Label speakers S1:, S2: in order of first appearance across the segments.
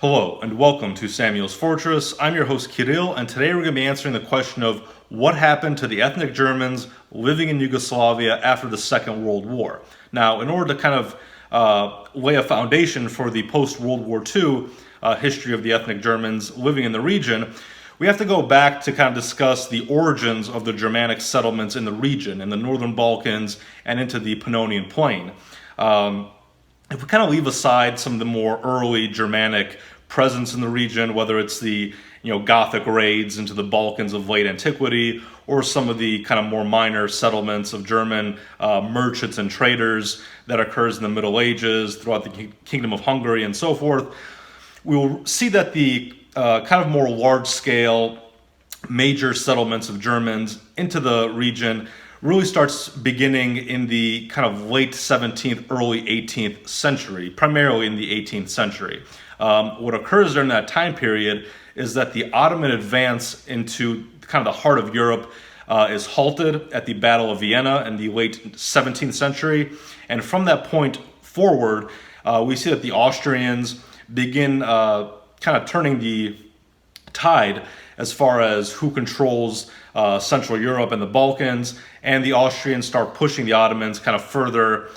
S1: Hello and welcome to Samuel's Fortress. I'm your host Kirill, and today we're going to be answering the question of what happened to the ethnic Germans living in Yugoslavia after the Second World War. Now, in order to kind of lay a foundation for the post-World War II history of the ethnic Germans living in the region, we have to go back to kind of discuss the origins of the Germanic settlements in the region, in the Northern Balkans and into the Pannonian Plain. If we kind of leave aside some of the more early Germanic presence in the region, whether it's the Gothic raids into the Balkans of late antiquity, or some of the kind of more minor settlements of German merchants and traders that occurs in the Middle Ages throughout the Kingdom of Hungary and so forth, we will see that the kind of more large-scale major settlements of Germans into the region really starts beginning in the kind of late 17th, early 18th century, primarily in the 18th century. What occurs during that time period is that the Ottoman advance into kind of the heart of Europe is halted at the Battle of Vienna in the late 17th century. And from that point forward, we see that the Austrians begin kind of turning the tide as far as who controls Central Europe and the Balkans, and the Austrians start pushing the Ottomans kind of further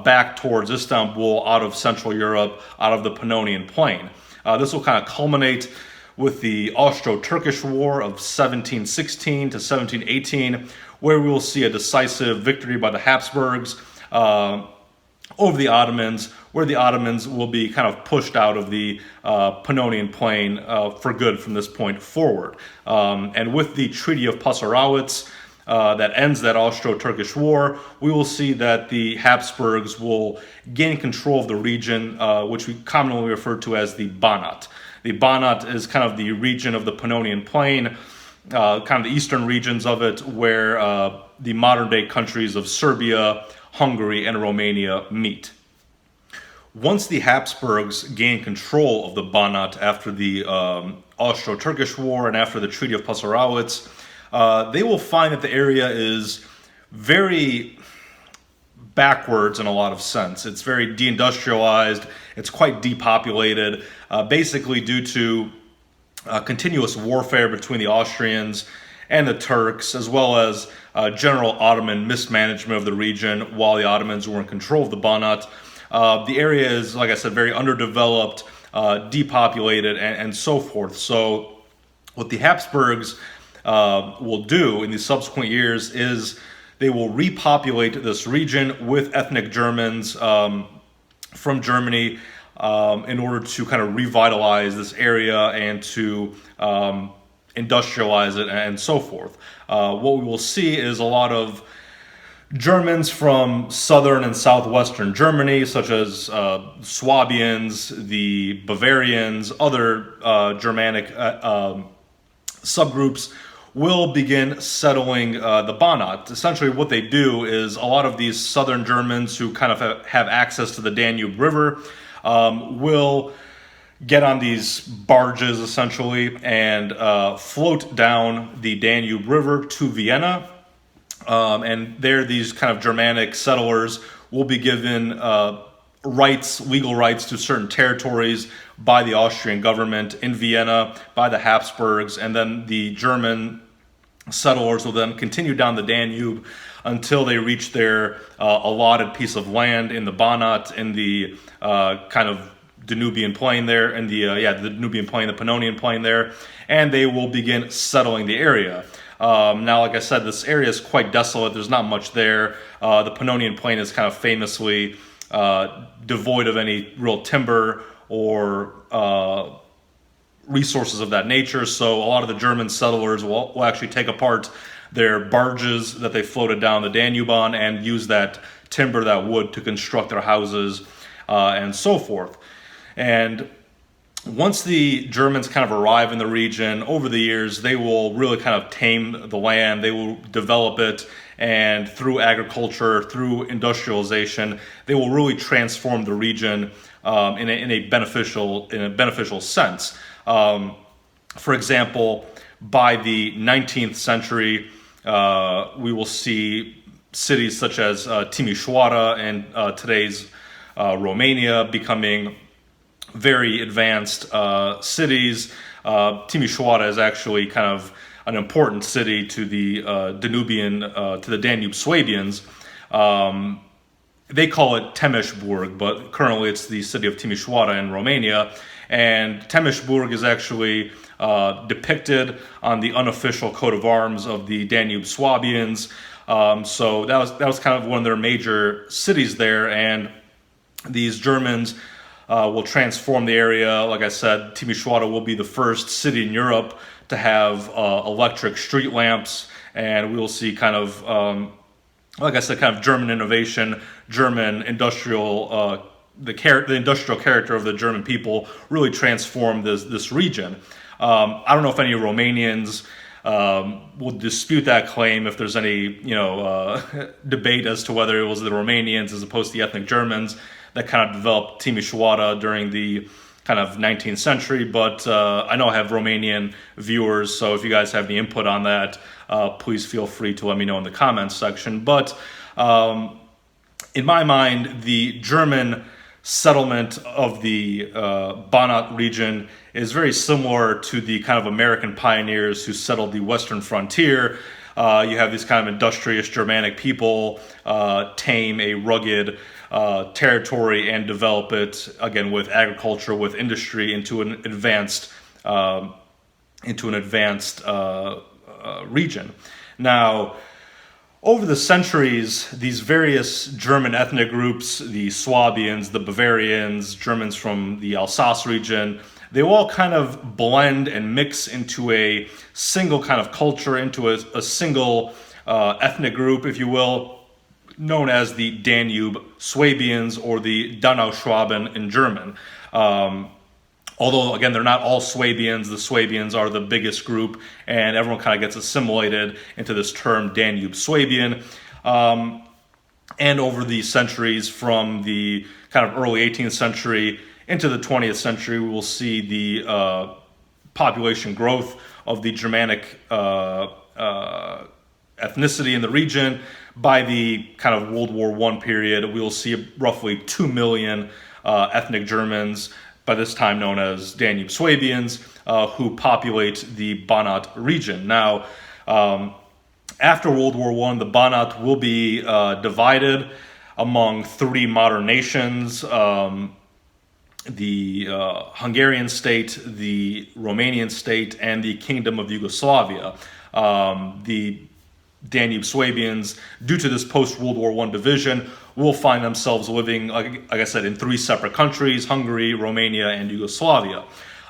S1: back towards Istanbul, out of Central Europe, out of the Pannonian Plain. This will kind of culminate with the Austro-Turkish War of 1716 to 1718, where we will see a decisive victory by the Habsburgs over the Ottomans, where the Ottomans will be kind of pushed out of the Pannonian Plain for good from this point forward. And with the Treaty of Passarowitz that ends that Austro-Turkish War, we will see that the Habsburgs will gain control of the region, which we commonly refer to as the Banat. The Banat is kind of the region of the Pannonian Plain, kind of the eastern regions of it, where the modern-day countries of Serbia, Hungary, and Romania meet. Once the Habsburgs gain control of the Banat after the Austro-Turkish War and after the Treaty of Passarowitz, they will find that the area is very backwards in a lot of sense. It's very deindustrialized. It's quite depopulated, basically due to continuous warfare between the Austrians and the Turks, as well as general Ottoman mismanagement of the region while the Ottomans were in control of the Banat. The area is, like I said, very underdeveloped, depopulated, and so forth. So what the Habsburgs will do in the subsequent years is they will repopulate this region with ethnic Germans from Germany in order to kind of revitalize this area and to industrialize it and so forth. What we will see is a lot of Germans from southern and southwestern Germany, such as Swabians, the Bavarians, other Germanic subgroups, will begin settling the Banat. Essentially what they do is a lot of these southern Germans who kind of have access to the Danube River will get on these barges, essentially, and float down the Danube River to Vienna. And there, these kind of Germanic settlers will be given legal rights to certain territories by the Austrian government in Vienna, by the Habsburgs, and then the German settlers will then continue down the Danube until they reach their allotted piece of land in the Banat, in the kind of Danubian Plain there, and the Danubian Plain, the Pannonian Plain there, and they will begin settling the area. Now, like I said, this area is quite desolate. There's not much there. The Pannonian Plain is kind of famously devoid of any real timber or resources of that nature. So a lot of the German settlers will actually take apart their barges that they floated down the Danube on and use that timber, that wood, to construct their houses and so forth. And once the Germans kind of arrive in the region, over the years, they will really kind of tame the land. They will develop it, and through agriculture, through industrialization, they will really transform the region in a beneficial sense. For example, by the 19th century, we will see cities such as Timișoara and today's Romania becoming very advanced cities. Timișoara is actually kind of an important city to the to the Danube Swabians. They call it Temesburg, but currently it's the city of Timișoara in Romania. And Temesburg is actually depicted on the unofficial coat of arms of the Danube Swabians. So that was kind of one of their major cities there, and these Germans will transform the area. Like I said, Timișoara will be the first city in Europe to have electric street lamps, and we will see kind of, like I said, kind of German innovation, German industrial, the industrial character of the German people really transformed this region. I don't know if any Romanians will dispute that claim, if there's any debate as to whether it was the Romanians as opposed to the ethnic Germans that kind of developed Timișoara during the kind of 19th century. But I know I have Romanian viewers, so if you guys have any input on that, please feel free to let me know in the comments section. But in my mind, the German settlement of the Banat region is very similar to the kind of American pioneers who settled the western frontier. You have these kind of industrious Germanic people tame a rugged territory and develop it, again, with agriculture, with industry, into an advanced region. Now, over the centuries, these various German ethnic groups, the Swabians, the Bavarians, Germans from the Alsace region, they all kind of blend and mix into a single kind of culture, into a single ethnic group, if you will, known as the Danube Swabians, or the Donauschwaben in German. Although, again, they're not all Swabians. The Swabians are the biggest group, and everyone kind of gets assimilated into this term Danube Swabian. And over the centuries, from the kind of early 18th century into the 20th century, we will see the population growth of the Germanic ethnicity in the region. By the kind of World War I period, we will see roughly 2 million ethnic Germans, by this time known as Danube Swabians, who populate the Banat region. Now, after World War I, the Banat will be divided among three modern nations: the Hungarian state, the Romanian state, and the Kingdom of Yugoslavia. The Danube Swabians, due to this post-World War I division, will find themselves living, like I said, in three separate countries: Hungary, Romania, and Yugoslavia.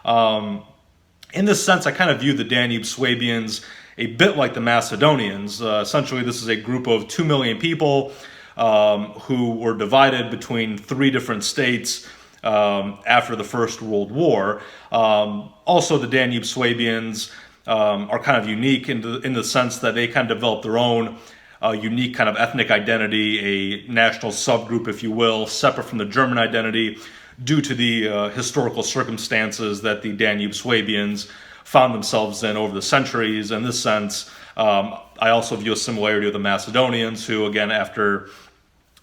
S1: In this sense, I kind of view the Danube Swabians a bit like the Macedonians. Essentially, this is a group of 2 million people who were divided between three different states after the First World War. Also, the Danube Swabians are kind of unique in the sense that they kind of develop their own unique kind of ethnic identity, a national subgroup, if you will, separate from the German identity, due to the historical circumstances that the Danube Swabians found themselves in over the centuries. In this sense, I also view a similarity with the Macedonians, who, again, after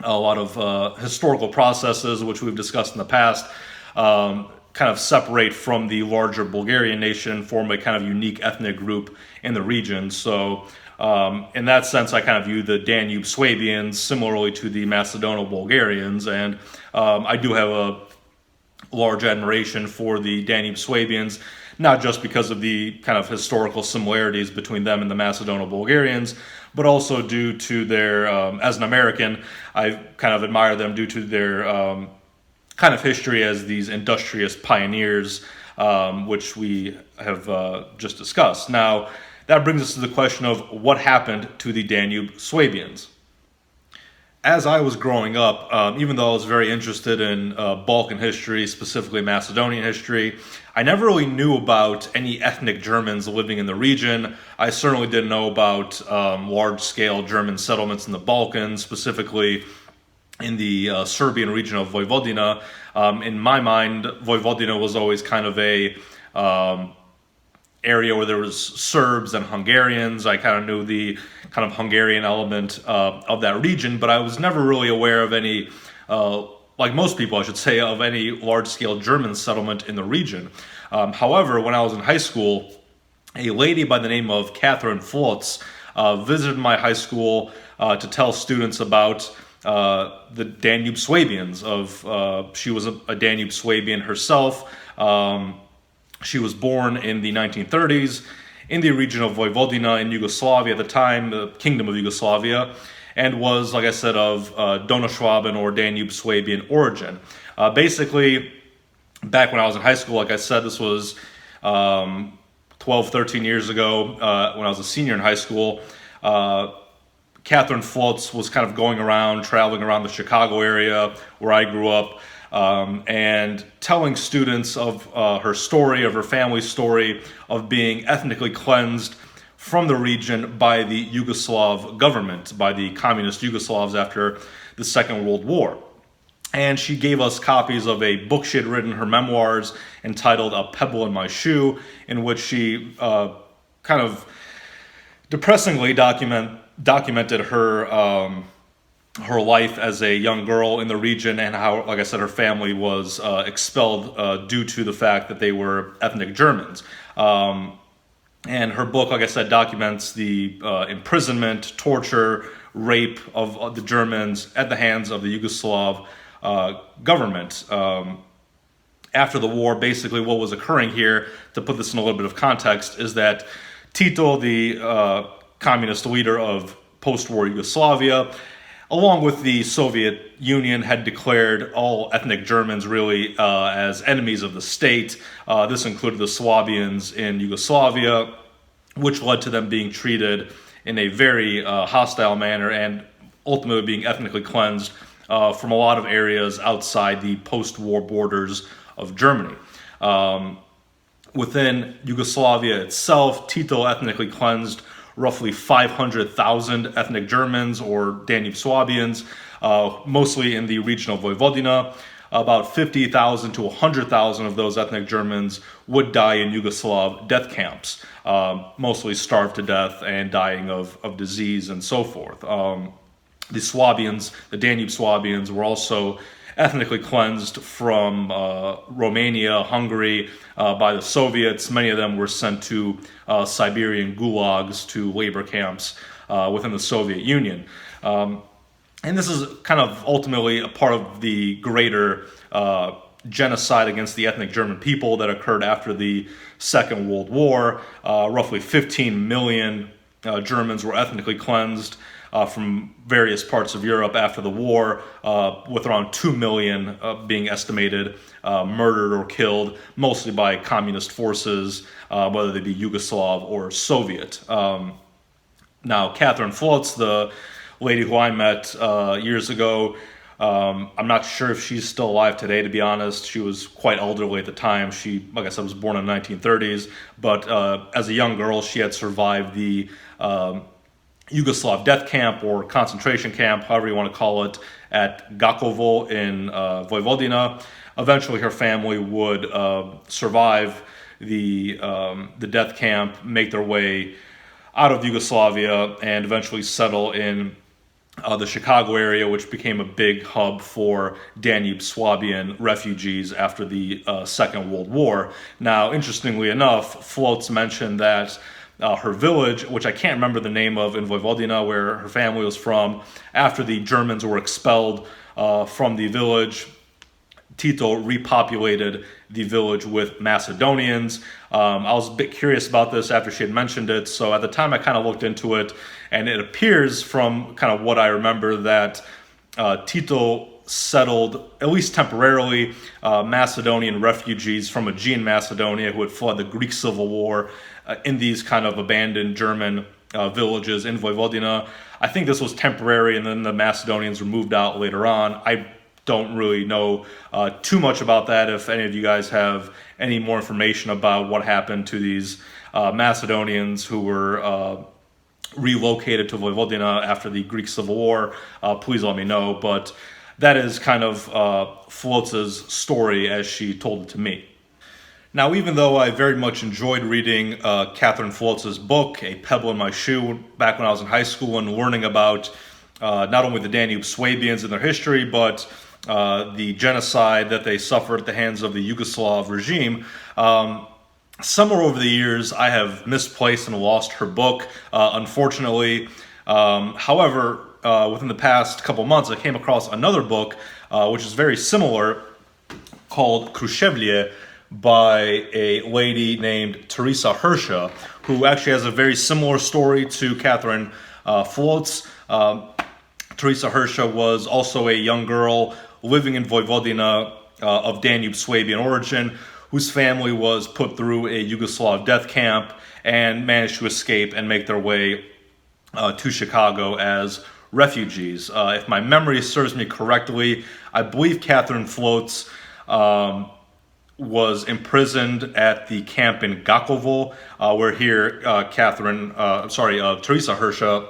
S1: a lot of historical processes, which we've discussed in the past, kind of separate from the larger Bulgarian nation, form a kind of unique ethnic group in the region. So in that sense, I kind of view the Danube Swabians similarly to the Macedono-Bulgarians, and I do have a large admiration for the Danube Swabians, not just because of the kind of historical similarities between them and the Macedono-Bulgarians, but also due to their, as an American, I kind of admire them due to their kind of history as these industrious pioneers, which we have just discussed. Now, that brings us to the question of what happened to the Danube Swabians. As I was growing up, even though I was very interested in Balkan history, specifically Macedonian history, I never really knew about any ethnic Germans living in the region. I certainly didn't know about large-scale German settlements in the Balkans, specifically in the Serbian region of Vojvodina. In my mind, Vojvodina was always kind of a area where there was Serbs and Hungarians. I kind of knew the kind of Hungarian element of that region, but I was never really aware of any like most people, I should say, of any large-scale German settlement in the region. However, when I was in high school, a lady by the name of Catherine Flotz visited my high school to tell students about the Danube Swabians. She was a Danube Swabian herself. She was born in the 1930s in the region of Vojvodina in Yugoslavia at the time, the Kingdom of Yugoslavia, and was, like I said, of Donauschwaben or Danube Swabian origin. Basically, back when I was in high school, like I said, this was 12, 13 years ago, when I was a senior in high school, Catherine Flotz was kind of going around, traveling around the Chicago area where I grew up, and telling students of her story, of her family's story, of being ethnically cleansed from the region by the Yugoslav government, by the communist Yugoslavs after the Second World War. And she gave us copies of a book she had written, her memoirs, entitled A Pebble in My Shoe, in which she kind of depressingly documented her life as a young girl in the region, and how, like I said, her family was expelled due to the fact that they were ethnic Germans. And her book, like I said, documents the imprisonment, torture, rape of the Germans at the hands of the Yugoslav government. After the war, basically what was occurring here, to put this in a little bit of context, is that Tito, the communist leader of post-war Yugoslavia, along with the Soviet Union, had declared all ethnic Germans really as enemies of the state. This included the Swabians in Yugoslavia, which led to them being treated in a very hostile manner and ultimately being ethnically cleansed from a lot of areas outside the post-war borders of Germany. Within Yugoslavia itself, Tito ethnically cleansed roughly 500,000 ethnic Germans or Danube Swabians, mostly in the region of Vojvodina. About 50,000 to 100,000 of those ethnic Germans would die in Yugoslav death camps, mostly starved to death and dying of disease and so forth. The Swabians, the Danube Swabians, were also ethnically cleansed from Romania, Hungary, by the Soviets. Many of them were sent to Siberian gulags, to labor camps within the Soviet Union. And this is kind of ultimately a part of the greater genocide against the ethnic German people that occurred after the Second World War. Roughly 15 million Germans were ethnically cleansed from various parts of Europe after the war, with around 2 million being estimated murdered or killed, mostly by communist forces, whether they be Yugoslav or Soviet. Now, Catherine Flotz, the lady who I met years ago, I'm not sure if she's still alive today, to be honest. She was quite elderly at the time. She, like I said, was born in the 1930s, but as a young girl, she had survived the Yugoslav death camp or concentration camp, however you want to call it, at Gakovo in Vojvodina. Eventually, her family would survive the death camp, make their way out of Yugoslavia, and eventually settle in the Chicago area, which became a big hub for Danube Swabian refugees after the Second World War. Now, interestingly enough, Flotz mentioned that her village, which I can't remember the name of, in Vojvodina, where her family was from, after the Germans were expelled from the village, Tito repopulated the village with Macedonians. I was a bit curious about this after she had mentioned it, so at the time I kind of looked into it, and it appears from kind of what I remember that Tito settled, at least temporarily, Macedonian refugees from Aegean Macedonia who had fled the Greek Civil War in these kind of abandoned German villages in Vojvodina. I think this was temporary, and then the Macedonians were moved out later on. I don't really know too much about that. If any of you guys have any more information about what happened to these Macedonians who were relocated to Vojvodina after the Greek Civil War, please let me know. But that is kind of Flotz's story as she told it to me. Now, even though I very much enjoyed reading Catherine Flotz's book, A Pebble in My Shoe, back when I was in high school, and learning about not only the Danube Swabians and their history, but the genocide that they suffered at the hands of the Yugoslav regime. Somewhere over the years, I have misplaced and lost her book, unfortunately. However, within the past couple months, I came across another book, which is very similar, called Krushevlje, by a lady named Teresa Hersha, who actually has a very similar story to Catherine Floats. Teresa Hersha was also a young girl living in Vojvodina of Danube Swabian origin, whose family was put through a Yugoslav death camp and managed to escape and make their way to Chicago as refugees. If my memory serves me correctly, I believe Catherine Floats was imprisoned at the camp in Gakovo, where here Teresa Hersha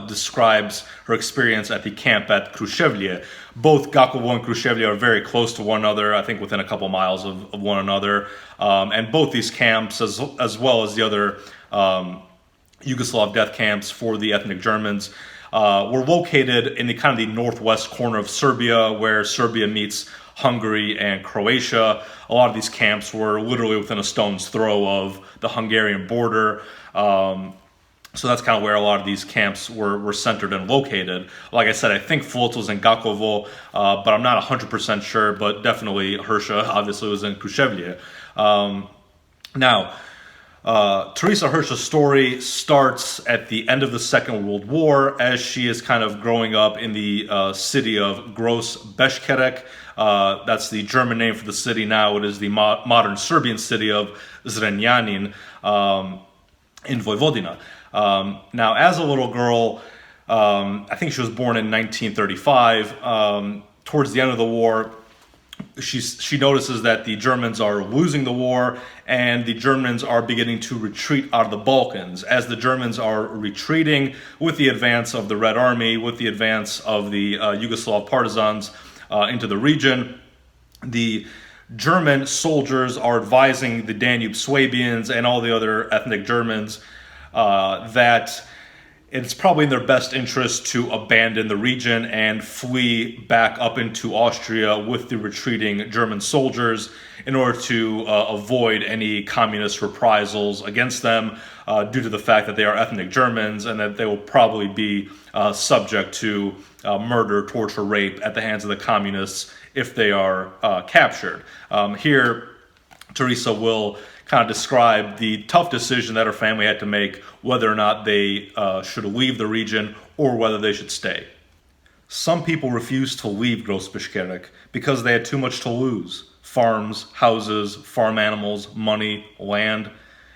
S1: describes her experience at the camp at Krushevlje. Both Gakovo and Krushevlje are very close to one another, I think within a couple miles of one another. And both these camps, as well as the other Yugoslav death camps for the ethnic Germans, were located in the kind of the northwest corner of Serbia, where Serbia meets Hungary and Croatia. A lot of these camps were literally within a stone's throw of the Hungarian border. So that's kind of where a lot of these camps were centered and located. Like I said, I think Floats was in Gakovo, but I'm not 100% sure, but definitely Hersha obviously was in Krushevlje. Now, Teresa Hersha's story starts at the end of the Second World War, as she is kind of growing up in the city of Gross Beškerek. That's the German name for the city now. It is the modern Serbian city of Zrenjanin in Vojvodina. Now, as a little girl, I think she was born in 1935. Towards the end of the war, she notices that the Germans are losing the war, and the Germans are beginning to retreat out of the Balkans. As the Germans are retreating with the advance of the Red Army, with the advance of the Yugoslav partisans into the region, the German soldiers are advising the Danube Swabians and all the other ethnic Germans that it's probably in their best interest to abandon the region and flee back up into Austria with the retreating German soldiers in order to avoid any communist reprisals against them due to the fact that they are ethnic Germans and that they will probably be subject to murder, torture, rape at the hands of the communists if they are captured. Here, Teresa will kind of describe the tough decision that her family had to make, whether or not they should leave the region or whether they should stay. Some people refused to leave Gross Beškerek because they had too much to lose. Farms, houses, farm animals, money, land.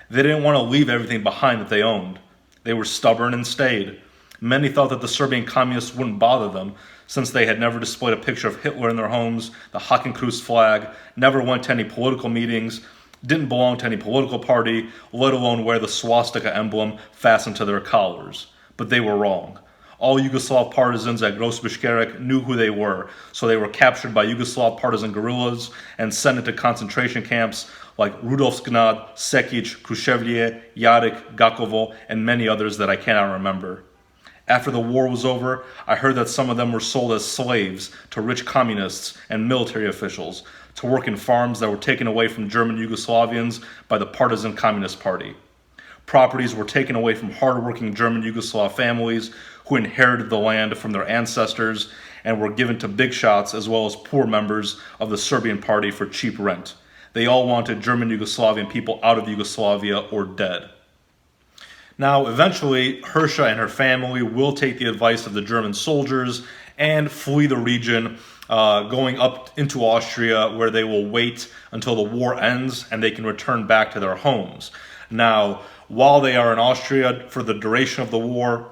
S1: They didn't want to leave everything behind that they owned. They were stubborn and stayed. Many thought that the Serbian communists wouldn't bother them, since they had never displayed a picture of Hitler in their homes, the Hakenkreuz flag, never went to any political meetings, didn't belong to any political party, let alone wear the swastika emblem fastened to their collars. But they were wrong. All Yugoslav partisans at Gross Beškerek knew who they were, so they were captured by Yugoslav partisan guerrillas and sent into concentration camps like Rudolfsgrad, Sekic, Krushevlje, Jarik, Gakovo, and many others that I cannot remember. After the war was over, I heard that some of them were sold as slaves to rich communists and military officials to work in farms that were taken away from German Yugoslavians by the partisan Communist Party. Properties were taken away from hard-working German Yugoslav families who inherited the land from their ancestors and were given to big shots as well as poor members of the Serbian party for cheap rent. They all wanted German Yugoslavian people out of Yugoslavia or dead. Now, eventually, Hersha and her family will take the advice of the German soldiers and flee the region, going up into Austria, where they will wait until the war ends and they can return back to their homes. Now, while they are in Austria for the duration of the war,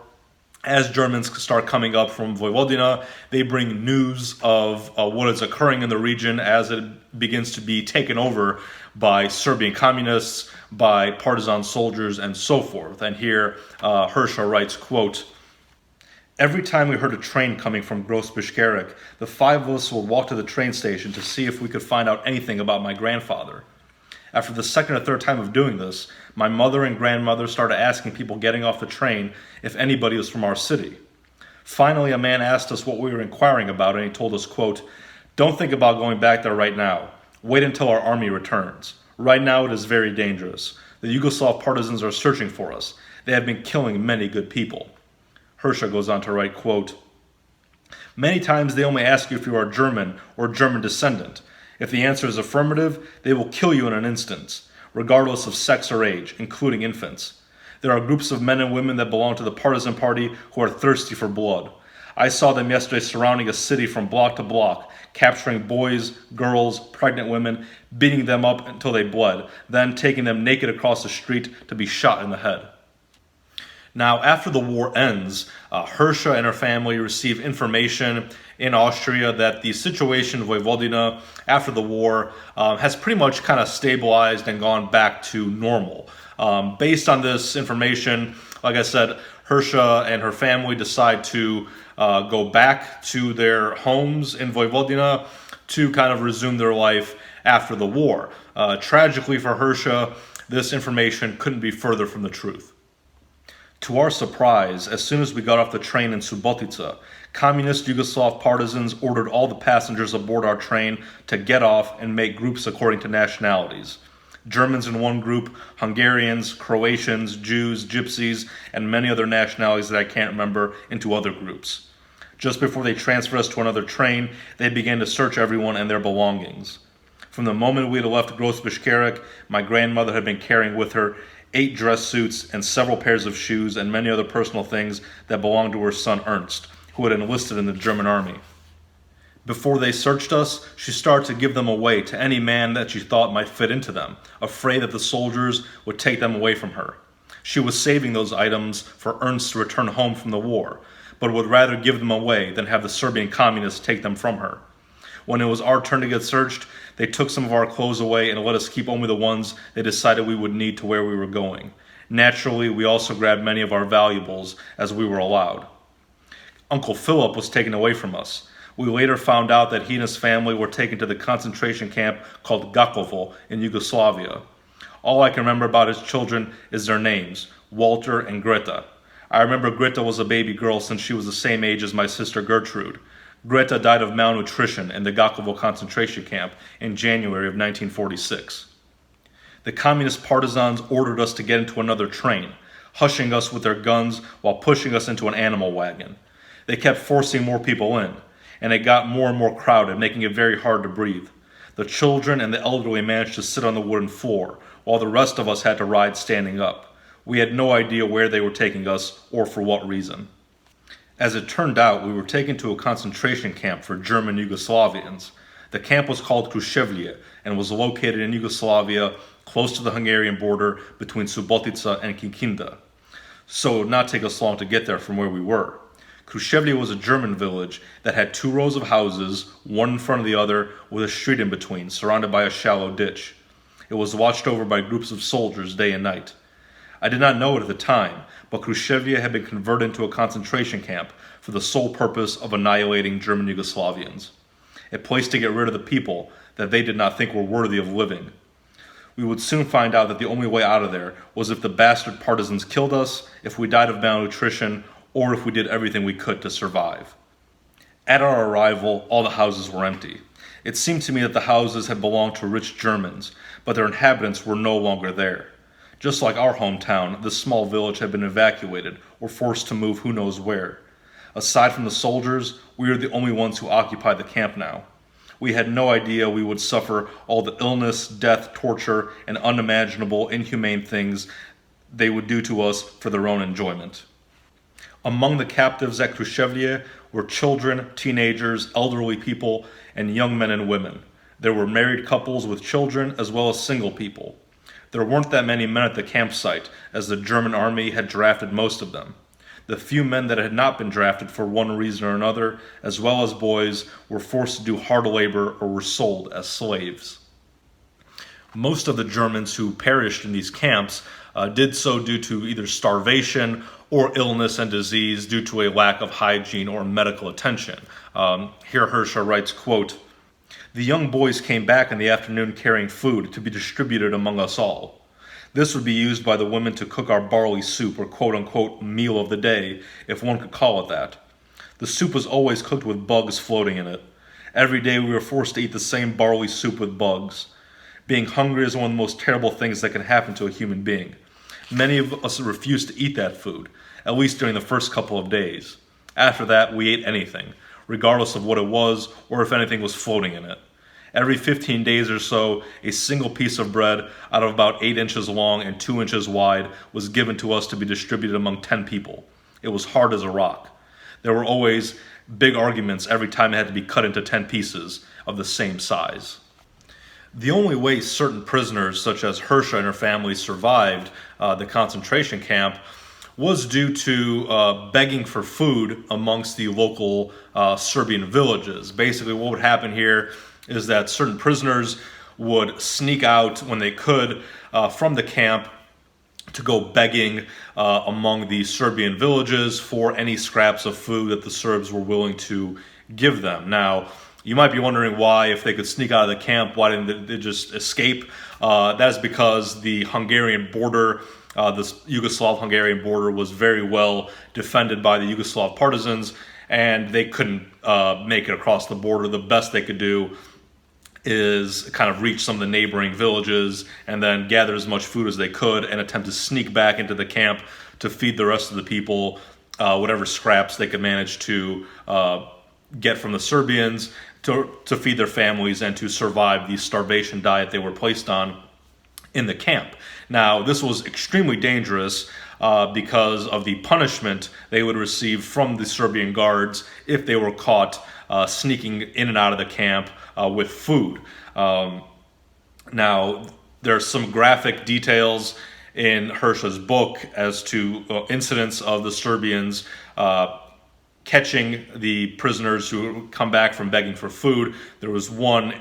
S1: as Germans start coming up from Vojvodina, they bring news of what is occurring in the region as it begins to be taken over by Serbian communists, by partisan soldiers, and so forth. And here, Hersha writes, quote, "Every time we heard a train coming from Gross Beškerek, the five of us would walk to the train station to see if we could find out anything about my grandfather. After the second or third time of doing this, my mother and grandmother started asking people getting off the train if anybody was from our city. Finally, a man asked us what we were inquiring about, and he told us, quote, "Don't think about going back there right now. Wait until our army returns. Right now it is very dangerous. The Yugoslav partisans are searching for us. They have been killing many good people." Hersha goes on to write, quote, "Many times they only ask you if you are German or German descendant. If the answer is affirmative, they will kill you in an instant, regardless of sex or age, including infants. There are groups of men and women that belong to the partisan party who are thirsty for blood. I saw them yesterday surrounding a city from block to block, capturing boys, girls, pregnant women, beating them up until they bled, then taking them naked across the street to be shot in the head." Now, after the war ends, Hersha and her family receive information in Austria that the situation in Vojvodina after the war has pretty much kind of stabilized and gone back to normal. Based on this information, like I said, Hersha and her family decide to go back to their homes in Vojvodina to kind of resume their life after the war. Tragically for Hersha, this information couldn't be further from the truth. To our surprise, as soon as we got off the train in Subotica, communist Yugoslav partisans ordered all the passengers aboard our train to get off and make groups according to nationalities. Germans in one group, Hungarians, Croatians, Jews, Gypsies, and many other nationalities that I can't remember into other groups. Just before they transferred us to another train, they began to search everyone and their belongings. From the moment we had left Gross-Bishkek, my grandmother had been carrying with her 8 dress suits and several pairs of shoes and many other personal things that belonged to her son Ernst, who had enlisted in the German army. Before they searched us, she started to give them away to any man that she thought might fit into them, afraid that the soldiers would take them away from her. She was saving those items for Ernst to return home from the war, but would rather give them away than have the Serbian communists take them from her. When it was our turn to get searched, they took some of our clothes away and let us keep only the ones they decided we would need to where we were going. Naturally, we also grabbed many of our valuables as we were allowed. Uncle Philip was taken away from us. We later found out that he and his family were taken to the concentration camp called Gakovo in Yugoslavia. All I can remember about his children is their names, Walter and Greta. I remember Greta was a baby girl since she was the same age as my sister Gertrude. Greta died of malnutrition in the Gakovo concentration camp in January of 1946. The communist partisans ordered us to get into another train, hushing us with their guns while pushing us into an animal wagon. They kept forcing more people in, and it got more and more crowded, making it very hard to breathe. The children and the elderly managed to sit on the wooden floor, while the rest of us had to ride standing up. We had no idea where they were taking us or for what reason. As it turned out, we were taken to a concentration camp for German Yugoslavians. The camp was called Kruševlje and was located in Yugoslavia, close to the Hungarian border between Subotica and Kikinda. So it would not take us long to get there from where we were. Kruševlje was a German village that had 2 rows of houses, one in front of the other, with a street in between, surrounded by a shallow ditch. It was watched over by groups of soldiers day and night. I did not know it at the time, but Kruševlje had been converted into a concentration camp for the sole purpose of annihilating German Yugoslavians. A place to get rid of the people that they did not think were worthy of living. We would soon find out that the only way out of there was if the bastard partisans killed us, if we died of malnutrition, or if we did everything we could to survive. At our arrival, all the houses were empty. It seemed to me that the houses had belonged to rich Germans, but their inhabitants were no longer there. Just like our hometown, this small village had been evacuated or forced to move who knows where. Aside from the soldiers, we were the only ones who occupied the camp now. We had no idea we would suffer all the illness, death, torture, and unimaginable, inhumane things they would do to us for their own enjoyment. Among the captives at Kruševlje were children, teenagers, elderly people, and young men and women. There were married couples with children as well as single people. There weren't that many men at the campsite, as the German army had drafted most of them. The few men that had not been drafted for one reason or another, as well as boys, were forced to do hard labor or were sold as slaves. Most of the Germans who perished in these camps did so due to either starvation or illness and disease due to a lack of hygiene or medical attention. Here Hersha writes, quote, "The young boys came back in the afternoon carrying food to be distributed among us all. This would be used by the women to cook our barley soup or quote-unquote meal of the day, if one could call it that. The soup was always cooked with bugs floating in it. Every day we were forced to eat the same barley soup with bugs. Being hungry is one of the most terrible things that can happen to a human being. Many of us refused to eat that food, at least during the first couple of days. After that, we ate anything, regardless of what it was or if anything was floating in it. Every 15 days or so, a single piece of bread out of about 8 inches long and 2 inches wide was given to us to be distributed among 10 people. It was hard as a rock. There were always big arguments every time it had to be cut into 10 pieces of the same size. The only way certain prisoners, such as Hersha and her family, survived the concentration camp was due to begging for food amongst the local Serbian villages. Basically, what would happen here is that certain prisoners would sneak out when they could from the camp to go begging among the Serbian villages for any scraps of food that the Serbs were willing to give them. Now, you might be wondering why, if they could sneak out of the camp, why didn't they just escape? That is because the Hungarian border, the Yugoslav-Hungarian border, was very well defended by the Yugoslav partisans, and they couldn't make it across the border. The best they could do is kind of reach some of the neighboring villages and then gather as much food as they could and attempt to sneak back into the camp to feed the rest of the people whatever scraps they could manage to get from the Serbians to feed their families and to survive the starvation diet they were placed on in the camp. Now, this was extremely dangerous because of the punishment they would receive from the Serbian guards if they were caught sneaking in and out of the camp with food. Now, there's some graphic details in Hersha's book as to incidents of the Serbians catching the prisoners who come back from begging for food. There was one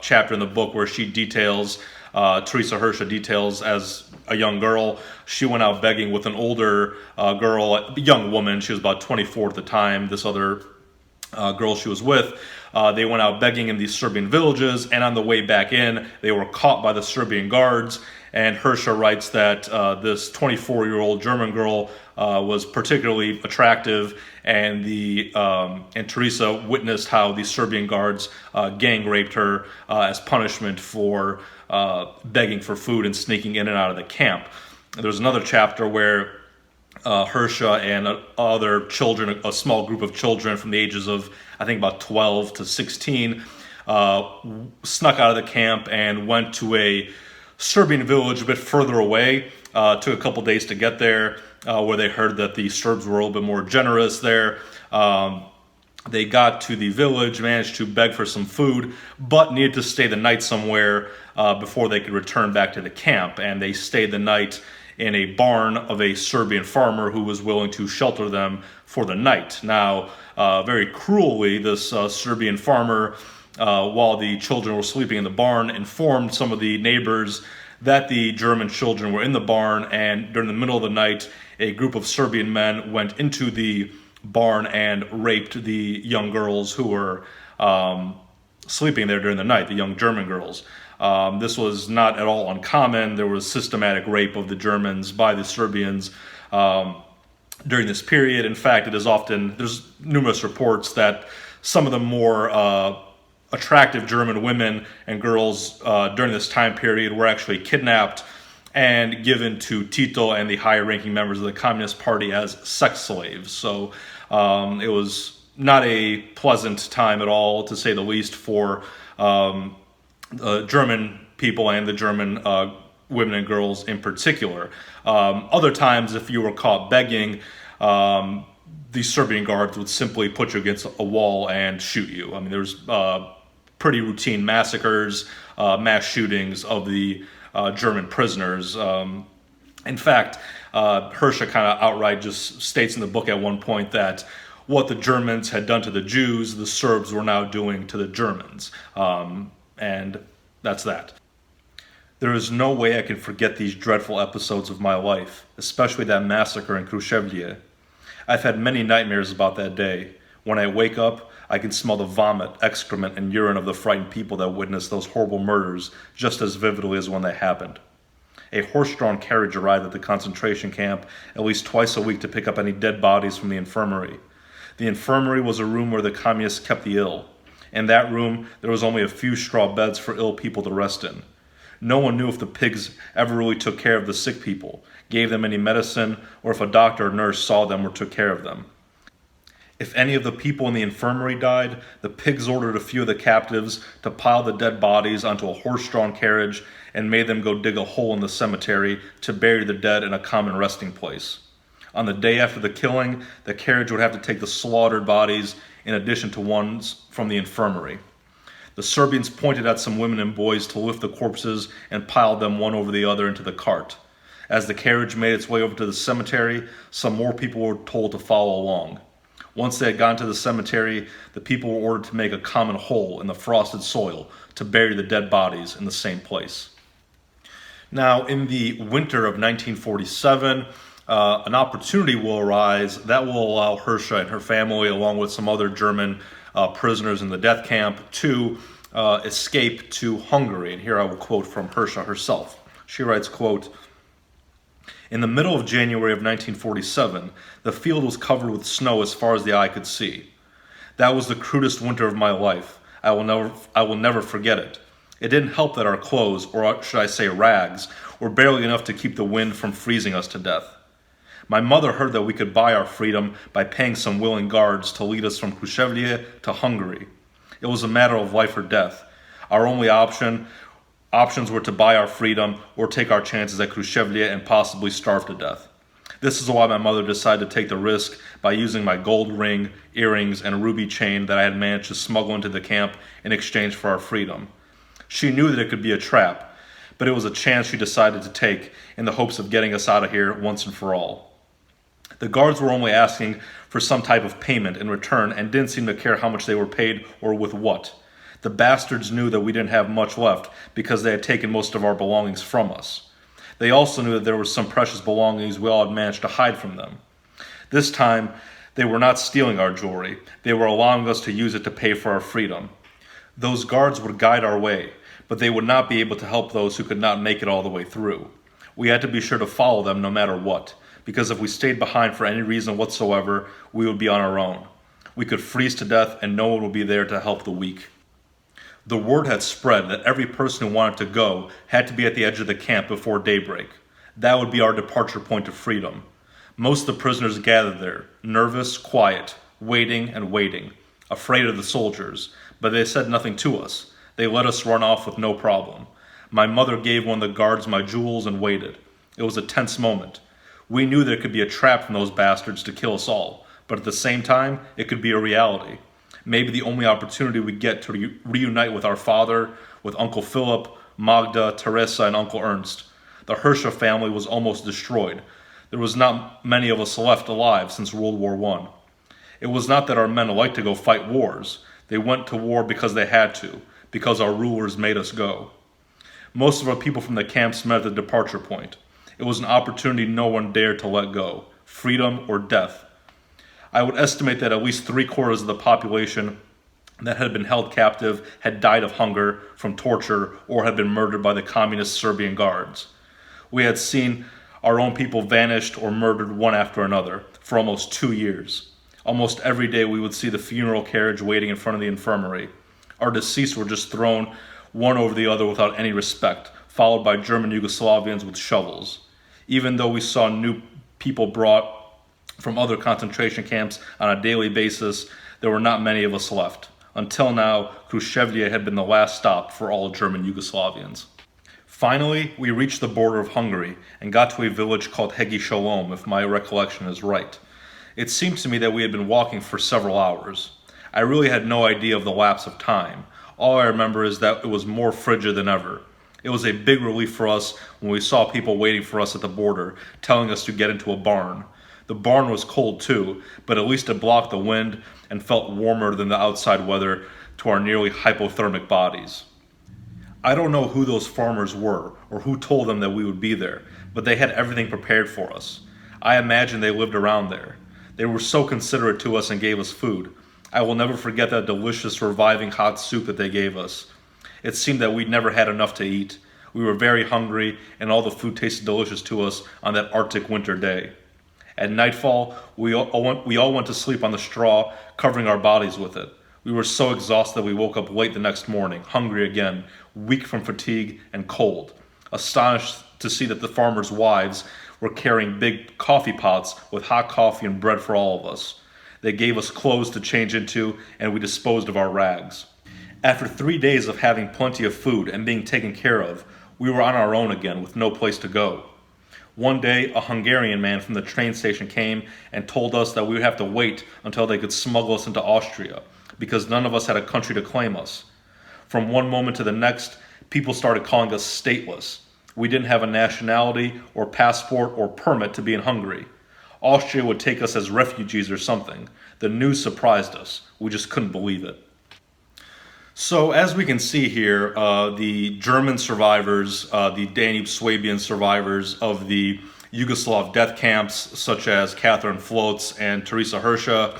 S1: chapter in the book where she details, Teresa Hersha details, as a young girl, she went out begging with an older girl, a young woman. She was about 24 at the time. This other girl she was with, they went out begging in these Serbian villages, and on the way back in, they were caught by the Serbian guards. And Hersha writes that this 24-year-old German girl was particularly attractive, and Teresa witnessed how the Serbian guards gang raped her as punishment for begging for food and sneaking in and out of the camp. There's another chapter where Hersha and other children, a small group of children from the ages of, I think, about 12 to 16, snuck out of the camp and went to a Serbian village a bit further away. Took a couple days to get there, where they heard that the Serbs were a little bit more generous there. They got to the village, managed to beg for some food, but needed to stay the night somewhere before they could return back to the camp. And they stayed the night in a barn of a Serbian farmer who was willing to shelter them for the night. Now, very cruelly, this Serbian farmer, while the children were sleeping in the barn, informed some of the neighbors that the German children were in the barn, and during the middle of the night, a group of Serbian men went into the barn and raped the young girls who were sleeping there during the night, the young German girls. This was not at all uncommon. There was systematic rape of the Germans by the Serbians during this period. In fact, there's numerous reports that some of the more attractive German women and girls during this time period were actually kidnapped and given to Tito and the higher ranking members of the Communist Party as sex slaves. So it was not a pleasant time at all, to say the least, for German people and the German women and girls in particular. Other times, if you were caught begging, the Serbian guards would simply put you against a wall and shoot you. I mean, there's pretty routine massacres, mass shootings of the German prisoners. In fact, Hersha kind of outright just states in the book at one point that what the Germans had done to the Jews, the Serbs were now doing to the Germans. And that's that. There is no way I can forget these dreadful episodes of my life, especially that massacre in Kruševlje. I've had many nightmares about that day. When I wake up, I can smell the vomit, excrement, and urine of the frightened people that witnessed those horrible murders just as vividly as when they happened. A horse-drawn carriage arrived at the concentration camp at least twice a week to pick up any dead bodies from the infirmary. The infirmary was a room where the communists kept the ill. In that room, there was only a few straw beds for ill people to rest in. No one knew if the pigs ever really took care of the sick people, gave them any medicine, or if a doctor or nurse saw them or took care of them. If any of the people in the infirmary died, the pigs ordered a few of the captives to pile the dead bodies onto a horse-drawn carriage and made them go dig a hole in the cemetery to bury the dead in a common resting place. On the day after the killing, the carriage would have to take the slaughtered bodies in addition to ones from the infirmary. The Serbians pointed at some women and boys to lift the corpses and piled them one over the other into the cart. As the carriage made its way over to the cemetery, some more people were told to follow along. Once they had gone to the cemetery, the people were ordered to make a common hole in the frosted soil to bury the dead bodies in the same place. Now, in the winter of 1947, an opportunity will arise that will allow Hersha and her family, along with some other German prisoners in the death camp, to escape to Hungary. And here I will quote from Hersha herself. She writes, quote, "In the middle of January of 1947, the field was covered with snow as far as the eye could see. That was the crudest winter of my life. I will never forget it. It didn't help that our clothes, or should I say rags, were barely enough to keep the wind from freezing us to death. My mother heard that we could buy our freedom by paying some willing guards to lead us from Yugoslavia to Hungary. It was a matter of life or death. Our only options were to buy our freedom or take our chances at Yugoslavia and possibly starve to death. This is why my mother decided to take the risk by using my gold ring, earrings, and ruby chain that I had managed to smuggle into the camp in exchange for our freedom. She knew that it could be a trap, but it was a chance she decided to take in the hopes of getting us out of here once and for all. The guards were only asking for some type of payment in return and didn't seem to care how much they were paid or with what. The bastards knew that we didn't have much left because they had taken most of our belongings from us. They also knew that there were some precious belongings we all had managed to hide from them. This time, they were not stealing our jewelry. They were allowing us to use it to pay for our freedom. Those guards would guide our way, but they would not be able to help those who could not make it all the way through. We had to be sure to follow them no matter what, because if we stayed behind for any reason whatsoever, we would be on our own. We could freeze to death and no one would be there to help the weak. The word had spread that every person who wanted to go had to be at the edge of the camp before daybreak. That would be our departure point to freedom. Most of the prisoners gathered there, nervous, quiet, waiting and waiting, afraid of the soldiers, but they said nothing to us. They let us run off with no problem. My mother gave one of the guards my jewels and waited. It was a tense moment. We knew there could be a trap from those bastards to kill us all, but at the same time, it could be a reality. Maybe the only opportunity we get to reunite with our father, with Uncle Philip, Magda, Teresa, and Uncle Ernst. The Hersha family was almost destroyed. There was not many of us left alive since World War I. It was not that our men liked to go fight wars. They went to war because they had to, because our rulers made us go. Most of our people from the camps met at the departure point. It was an opportunity no one dared to let go. Freedom or death. I would estimate that at least 3/4 of the population that had been held captive had died of hunger, from torture, or had been murdered by the communist Serbian guards. We had seen our own people vanished or murdered one after another for almost 2 years. Almost every day we would see the funeral carriage waiting in front of the infirmary. Our deceased were just thrown one over the other without any respect, followed by German Yugoslavians with shovels. Even though we saw new people brought from other concentration camps on a daily basis, there were not many of us left. Until now, Yugoslavia had been the last stop for all German Yugoslavians. Finally, we reached the border of Hungary and got to a village called Hegi Shalom, if my recollection is right. It seemed to me that we had been walking for several hours. I really had no idea of the lapse of time. All I remember is that it was more frigid than ever. It was a big relief for us when we saw people waiting for us at the border, telling us to get into a barn. The barn was cold too, but at least it blocked the wind and felt warmer than the outside weather to our nearly hypothermic bodies. I don't know who those farmers were or who told them that we would be there, but they had everything prepared for us. I imagine they lived around there. They were so considerate to us and gave us food. I will never forget that delicious, reviving hot soup that they gave us. It seemed that we'd never had enough to eat. We were very hungry, and all the food tasted delicious to us on that Arctic winter day. At nightfall, we all went to sleep on the straw, covering our bodies with it. We were so exhausted that we woke up late the next morning, hungry again, weak from fatigue and cold, astonished to see that the farmers' wives were carrying big coffee pots with hot coffee and bread for all of us. They gave us clothes to change into, and we disposed of our rags. After 3 days of having plenty of food and being taken care of, we were on our own again with no place to go. One day, a Hungarian man from the train station came and told us that we would have to wait until they could smuggle us into Austria, because none of us had a country to claim us. From one moment to the next, people started calling us stateless. We didn't have a nationality or passport or permit to be in Hungary. Austria would take us as refugees or something. The news surprised us. We just couldn't believe it. So as we can see here, the German survivors, the Danube Swabian survivors of the Yugoslav death camps, such as Catherine Floats and Teresa Hirscha,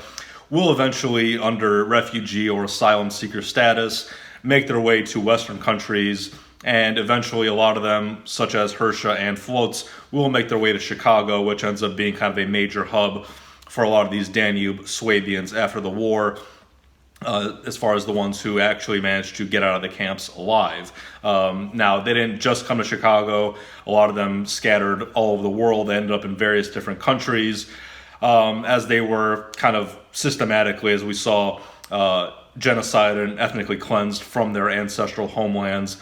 S1: will eventually, under refugee or asylum seeker status, make their way to Western countries, and eventually a lot of them, such as Hirscha and Floats, will make their way to Chicago, which ends up being kind of a major hub for a lot of these Danube Swabians after the war, as far as the ones who actually managed to get out of the camps alive. Now, they didn't just come to Chicago. A lot of them scattered all over the world. They ended up in various different countries, as they were kind of systematically, as we saw, genocide and ethnically cleansed from their ancestral homelands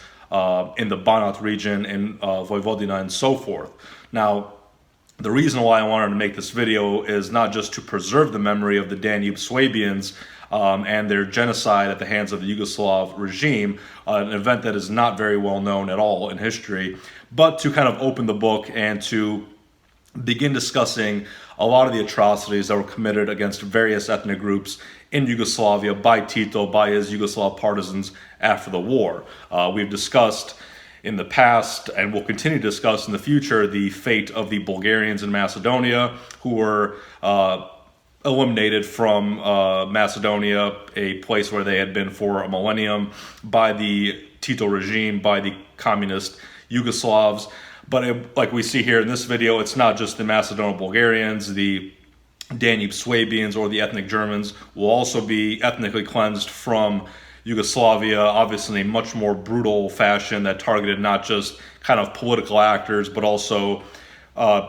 S1: in the Banat region, in Vojvodina, and so forth. Now, the reason why I wanted to make this video is not just to preserve the memory of the Danube Swabians and their genocide at the hands of the Yugoslav regime, an event that is not very well known at all in history, but to kind of open the book and to begin discussing a lot of the atrocities that were committed against various ethnic groups in Yugoslavia by Tito, by his Yugoslav partisans after the war. We've discussed in the past, and will continue to discuss in the future, the fate of the Bulgarians in Macedonia, who were eliminated from Macedonia, a place where they had been for a millennium, by the Tito regime, by the communist Yugoslavs. But like we see here in this video, it's not just the Macedonian Bulgarians, the Danube Swabians, or the ethnic Germans will also be ethnically cleansed from Yugoslavia, obviously in a much more brutal fashion that targeted not just kind of political actors, but also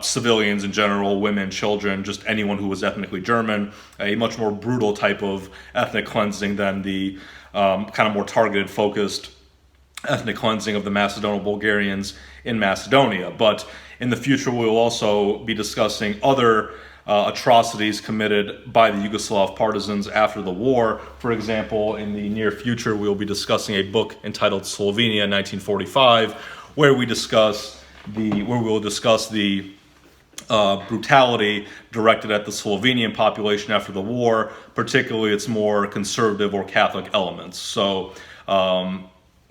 S1: civilians in general, women, children, just anyone who was ethnically German, a much more brutal type of ethnic cleansing than the kind of more targeted, focused ethnic cleansing of the Macedonian Bulgarians in Macedonia. But in the future, we will also be discussing other atrocities committed by the Yugoslav partisans after the war. For example, in the near future, we will be discussing a book entitled Slovenia 1945, where we will discuss the brutality directed at the Slovenian population after the war, particularly its more conservative or Catholic elements. So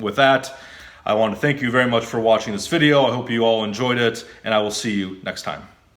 S1: with that, I want to thank you very much for watching this video. I hope you all enjoyed it, and I will see you next time.